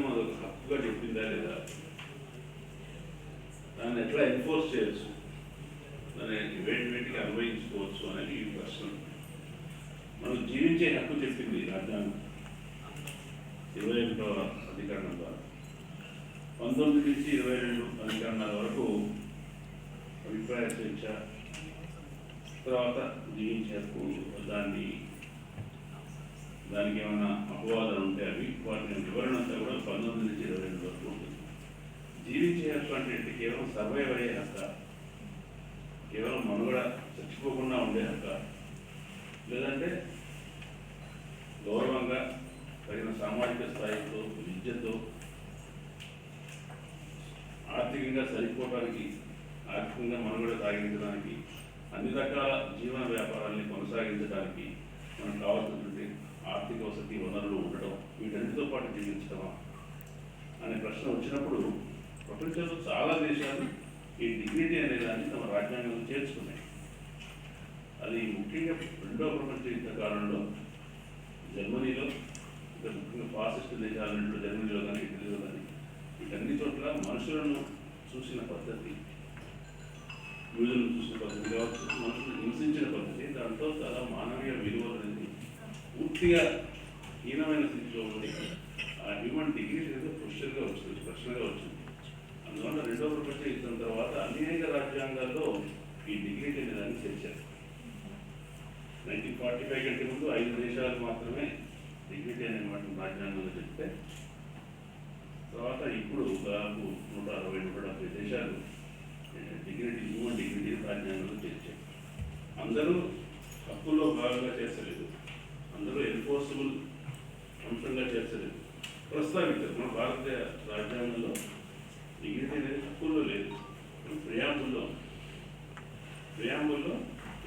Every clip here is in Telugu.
రాజ్యాంగం అదొక హక్కుగా చెప్పిందా లేదా, దాన్ని ఎట్లా ఎన్ఫోర్స్ చేయొచ్చు, దాన్ని వేటికి అన్వయించుకోవచ్చు అనేది ఈ ప్రశ్న. మనం జీవించే హక్కు చెప్పింది రాజ్యాంగం 21వ అధికరణం ద్వారా. 19 నుంచి 22 అధికరణాల వరకు అభిప్రాయ స్వేచ్ఛ, తర్వాత జీవించే హక్కు, దానికి ఏమైనా అపవాదాలు ఉంటే అవి వాటిని వివరణ అంతా కూడా 19 నుంచి 22 వరకు ఉంటుంది. జీవించే హక్కు అంటే కేవలం సర్వైవ్ అయ్యే హక్క, కేవలం మనుగడ చచ్చిపోకుండా ఉండే హక్క, లేదంటే గౌరవంగా తగిన సామాజిక స్థాయితో విద్యతో ఆర్థికంగా సరిపోవడానికి, ఆర్థికంగా మనుగడ సాగించడానికి, అన్ని రకాల జీవన వ్యాపారాన్ని కొనసాగించడానికి మనకు కావాల్సినటువంటి ఆర్థిక వసతి వనరులు ఉండటం, వీటన్నిటితో పాటు జీవించడమా అనే ప్రశ్న వచ్చినప్పుడు ప్రపంచంలో చాలా దేశాలు ఈ డిగ్నిటీ అనే దాన్ని తమ రాజ్యాంగంలో చేర్చుకున్నాయి. అది ముఖ్యంగా 2వ ప్రపంచ యుద్ధ కాలంలో జర్మనీలో, ముఖ్యంగా ఫాసిస్ట్ దేశాలన్నింటిలో, జర్మనీలో కానీ ఇటలీలో కానీ వీటన్ని చోట్ల మనుషులను చూసిన పద్ధతి, యూదులను చూసిన పద్ధతి కావచ్చు, మనుషులను హింసించిన పద్ధతి, దాంట్లో చాలా మానవీయ విలువలు అనేది పూర్తిగా హీనమైన స్థితిలో ఉండి ఆ హ్యూమన్ డిగ్నిటీ అనేది ప్రశ్నగా వచ్చింది. అందువల్ల 2వ ప్రపంచ యుద్ధం తర్వాత అనేక రాజ్యాంగాల్లో ఈ డిగ్నిటీ అనే దాన్ని చేర్చారు. 1945 కంటే ముందు 5 దేశాలు మాత్రమే డిగ్నిటీ అనే మాట రాజ్యాంగంలో చెప్తే, తర్వాత ఇప్పుడు దాదాపు 160-170 దేశాలు డిగ్నిటీ, హ్యూమన్ డిగ్నిటీ రాజ్యాంగంలో చేర్చారు. అందరూ హక్కుల్లో భాగంగా చేర్చలేదు, అందరూ ఎన్ఫోర్సబుల్ అంశంగా చేర్చలేదు, ప్రస్తావించారు. మన భారతీయ రాజ్యాంగంలో డిగ్నిటీ అనేది హక్కుల్లో లేదు, ప్రియాంబుల్లో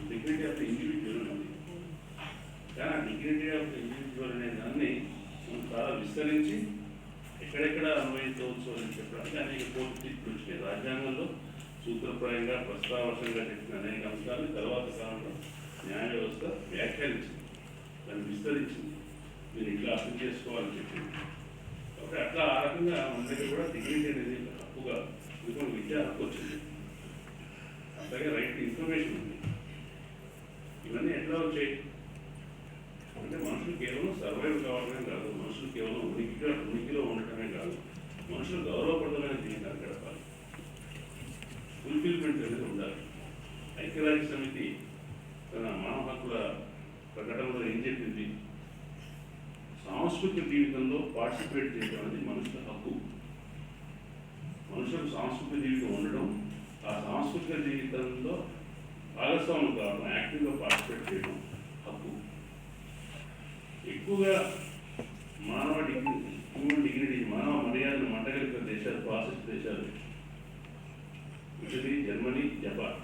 డిగ్నిటీ ఆఫ్ ద ఇండివిజువల్ ఉంది. కానీ ఆ డిగ్నిటీ ఆఫ్ ద ఇండివిజువల్ అనే దాన్ని మనం చాలా విస్తరించి ఎక్కడెక్కడ అన్వయించవచ్చు అని చెప్పడానికి అనేక కోర్టు తీర్పులు వచ్చినాయి. రాజ్యాంగంలో సూత్రప్రాయంగా ప్రస్తావసంగా చెప్పిన అనేక అంశాలను తర్వాత కాలంలో న్యాయ వ్యవస్థ వ్యాఖ్యానించింది, దాన్ని విస్తరించింది, మీరు ఇట్లా అర్థం చేసుకోవాలని చెప్పింది. కాబట్టి అట్లా ఆ రకంగా మన దగ్గర కూడా డిగ్నిటీ అనేది హక్కుగా విద్యా హక్కు వచ్చింది. అట్లాగే రైట్ టు ఇన్ఫర్మేషన్ ఉంది. ఇవన్నీ ఎట్లా వచ్చాయి అంటే మనుషులు కేవలం సర్వైవ్ కావడమే కాదు, మనుషులు కేవలం ఉనికిలో ఉండటమే కాదు, మనుషులు గౌరవప్రదమైన జీవితాన్ని గడపాలి, ఫుల్ఫిల్మెంట్ అనేది ఉండాలి. ఐక్యరాజ్య సమితి తన మానవ హక్కుల ప్రకటనలో ఏం చెప్పింది? సాంస్కృతిక జీవితంలో పార్టిసిపేట్ చేయడం అనేది మనుషుల హక్కు. మనుషులకు సాంస్కృతిక జీవితం ఉండడం, ఆ సాంస్కృతిక జీవితంలో భాగస్వాములు కావడం, యాక్టివ్గా పార్టిసిపేట్ చేయడం హక్కు. ఎక్కువగా మానవ హ్యూమన్ డిగ్నిటీ, మానవ మర్యాదను మంటగలిపిన దేశాలు ఫాసిస్ట్ దేశాలు ఇటలీ, జర్మనీ, జపాన్.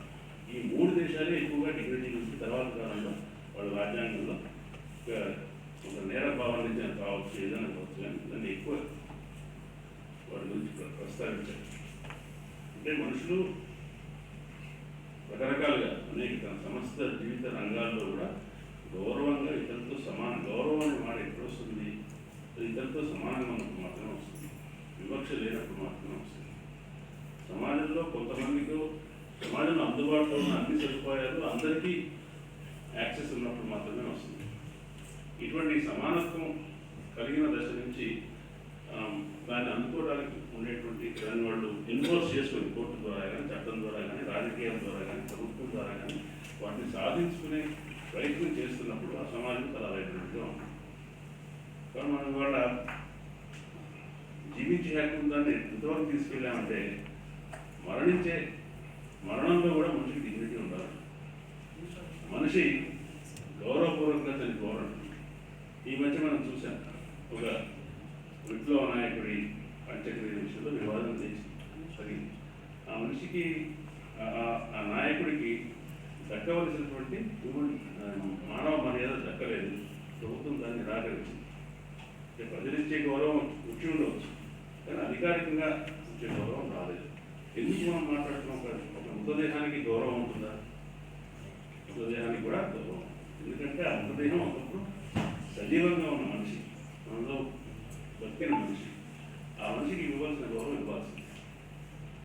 ఈ 3 దేశాలే ఎక్కువగా డిగ్నిటీ నుంచి తర్వాత కాలంలో వాళ్ళ రాజ్యాంగంలో ఒక నేర భావన నుంచి కావచ్చు, ఏదైనా కావచ్చు, కానీ దాన్ని ఎక్కువ వాటి గురించి ప్రస్తావించారు. అంటే మనుషులు రకరకాలుగా అనేక తన సమస్త జీవిత రంగాల్లో కూడా గౌరవంగా ఇతరులతో సమాన, గౌరవం అనే మాట ఎప్పుడు వస్తుంది? ఇతరులతో సమానంగా ఉన్నప్పుడు మాత్రమే వస్తుంది, వివక్ష లేనప్పుడు మాత్రమే వస్తుంది. సమాజంలో కొంతమందికి, సమాజంలో అందుబాటులో ఉన్న అన్ని సదుపాయాలు అందరికీ యాక్సెస్ ఉన్నప్పుడు మాత్రమే వస్తుంది. ఇటువంటి సమానత్వం కలిగిన దశ నుంచి దాన్ని అందుకోవడానికి ఉండేటువంటి దాన్ని వాళ్ళు ఎన్ఫోర్స్ చేసుకుని కోర్టు ద్వారా కానీ, చట్టం ద్వారా కానీ, రాజకీయం ద్వారా కానీ, ప్రభుత్వం ద్వారా కానీ వాటిని సాధించుకునే ప్రయత్నం చేస్తున్నప్పుడు ఆ సమాజం చాలా వైబ్రెంట్గా ఉంటుంది. కానీ మనం ఇవాళ జీవించే హక్కు దాన్ని ఎంతవరకు తీసుకెళ్ళామంటే మరణంలో కూడా మనిషికి డిగ్నిటీ ఉండాలి. మనిషి గౌరవపూర్వకంగా చనిపోవడం. ఈ మధ్య మనం చూసాం, ఒక విప్లవ నాయకుడి అంత్యక్రియ విషయంలో వివాదం జరిగింది. ఆ మనిషికి, ఆ నాయకుడికి దక్కవలసినటువంటి మానవ మర్యాద దక్కలేదు, ప్రభుత్వం దాన్ని నిరాకరించింది. ప్రజలిచ్చే గౌరవం వచ్చి ఉండవచ్చు, కానీ అధికారికంగా వచ్చే గౌరవం రాలేదు. ఎందుకు మనం మాట్లాడుతున్నాం? ఒక మృతదేహానికి గౌరవం ఉంటుందా? మృతదేహానికి కూడా గౌరవం, ఎందుకంటే ఆ మృతదేహం ఒకప్పుడు సజీవంగా ఉన్న మనిషి, మనలో బతికిన మనిషి, ఆ మనిషికి ఇవ్వాల్సిన గౌరవం ఇవ్వాల్సింది.